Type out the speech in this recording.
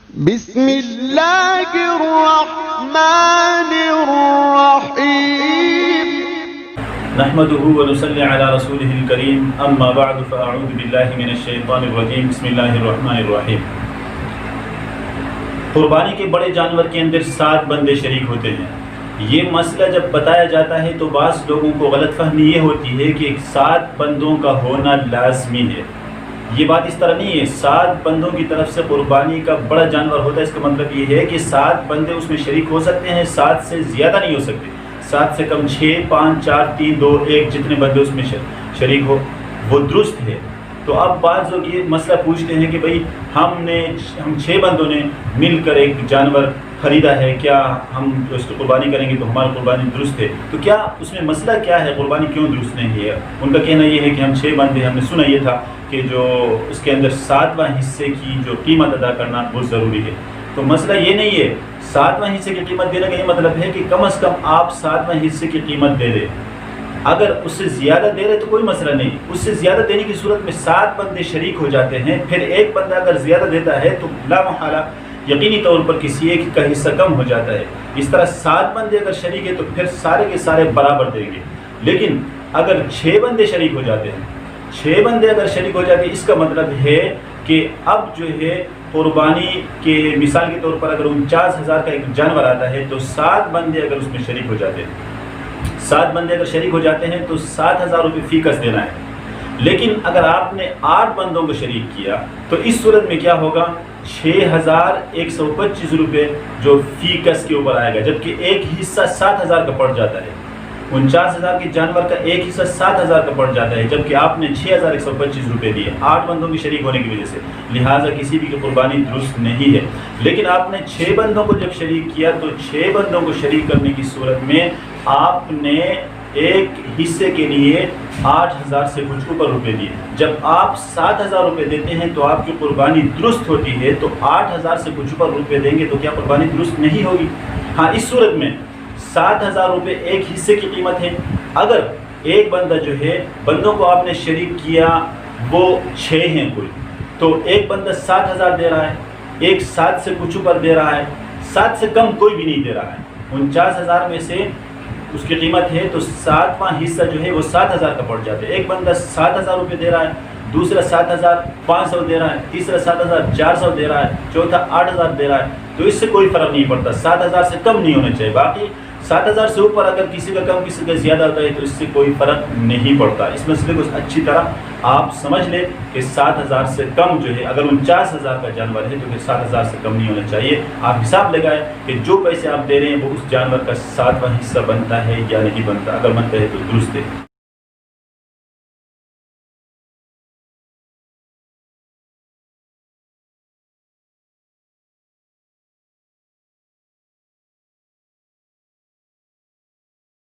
بسم اللہ الرحمن الرحیم نحمده ونصلي على رسوله الكريم اما بعد فاعوذ بالله من الشیطان الرجیم بسم اللہ الرحمن الرحیم۔ قربانی کے بڑے جانور کے اندر 7 بندے شریک ہوتے ہیں۔ یہ مسئلہ جب بتایا جاتا ہے تو بعض لوگوں کو غلط فہمی یہ ہوتی ہے کہ 7 بندوں کا ہونا لازمی ہے۔ یہ بات اس طرح نہیں ہے۔ 7 بندوں کی طرف سے قربانی کا بڑا جانور ہوتا ہے، اس کا مطلب یہ ہے کہ 7 بندے اس میں شریک ہو سکتے ہیں، 7 سے زیادہ نہیں ہو سکتے۔ 7 سے کم 6، 5، 4، 3، 2، 1 جتنے بندے اس میں شریک ہو وہ درست ہے۔ تو اب بعض لوگ یہ مسئلہ پوچھتے ہیں کہ بھئی ہم 6 بندوں نے مل کر ایک جانور خریدا ہے، کیا ہم اس کی قربانی کریں گے تو ہماری قربانی درست ہے؟ تو کیا اس میں مسئلہ کیا ہے، قربانی کیوں درست نہیں ہے؟ ان کا کہنا یہ ہے کہ ہم 6 بندے، ہم نے سنا یہ تھا کہ جو اس کے اندر 7واں حصے کی جو قیمت ادا کرنا بہت ضروری ہے۔ تو مسئلہ یہ نہیں ہے، 7واں حصے کی قیمت دینے کا یہ مطلب ہے کہ کم از کم آپ 7واں حصے کی قیمت دے دیں۔ اگر اس سے زیادہ دے رہے تو کوئی مسئلہ نہیں۔ اس سے زیادہ دینے کی صورت میں 7 بندے شریک ہو جاتے ہیں، پھر ایک بندہ اگر زیادہ دیتا ہے تو لا محالہ یقینی طور پر کسی ایک کا حصہ کم ہو جاتا ہے۔ اس طرح 7 بندے اگر شریک ہیں تو پھر سارے کے سارے برابر دیں گے۔ لیکن اگر 6 بندے شریک ہو جاتے ہیں، 6 بندے اگر شریک ہو جاتے ہیں، اس کا مطلب ہے کہ اب جو ہے قربانی کے مثال کے طور پر اگر 49,000 کا ایک جانور آتا ہے تو 7 بندے اگر اس میں شریک ہو جاتے ہیں، 7 بندے اگر شریک ہو جاتے ہیں تو 7,000 روپے فی کس دینا ہے۔ لیکن اگر آپ نے 8 بندوں کو شریک کیا تو اس صورت میں کیا ہوگا؟ 6,125 روپے جو فی کس کے اوپر آئے گا، جبکہ ایک حصہ 7,000 کا پڑ جاتا ہے۔ 49,000 کے جانور کا ایک حصہ 7,000 کا پڑ جاتا ہے، جبکہ آپ نے 6,125 روپے دیے 8 بندوں کے شریک ہونے کی وجہ سے، لہٰذا کسی بھی کی قربانی درست نہیں ہے۔ لیکن آپ نے 6 بندوں کو جب شریک کیا تو 6 بندوں کو شریک کرنے کی صورت میں آپ نے ایک حصے کے لیے 8,000 سے کچھ اوپر روپے دیے۔ جب آپ 7,000 روپے دیتے ہیں تو آپ کی قربانی درست ہوتی ہے، تو 8,000 سے کچھ اوپر روپے دیں گے تو کیا قربانی درست نہیں ہوگی؟ ہاں، اس صورت میں 7,000 روپے ایک حصے کی قیمت ہے۔ اگر ایک بندہ جو ہے، بندوں کو آپ نے شریک کیا وہ 6 ہیں کل، تو ایک بندہ 7,000 دے رہا ہے، ایک 7 سے کچھ اوپر دے رہا ہے، 7 سے کم کوئی بھی نہیں دے رہا ہے۔ 49,000 میں سے اس کی قیمت ہے تو 7واں حصہ جو ہے وہ 7,000 کا پڑ جاتا ہے۔ ایک بندہ 7,000 روپے دے رہا ہے، دوسرا 7,500 دے رہا ہے، تیسرا 7,400 دے رہا ہے، چوتھا 8,000 دے رہا ہے، تو اس سے کوئی فرق نہیں پڑتا۔ 7,000 سے کم نہیں ہونا چاہیے۔ باقی 7,000 سے اوپر اگر کسی کا کم کسی کا زیادہ ہوتا ہے تو اس سے کوئی فرق نہیں پڑتا۔ اس مسئلے کو اچھی طرح آپ سمجھ لیں کہ 7,000 سے کم جو ہے، اگر 49,000 کا جانور ہے تو پھر 7,000 سے کم نہیں ہونا چاہیے۔ آپ حساب لگائیں کہ جو پیسے آپ دے رہے ہیں وہ اس جانور کا 7واں حصہ بنتا ہے یا نہیں بنتا۔ اگر بنتا ہے تو درست ہے۔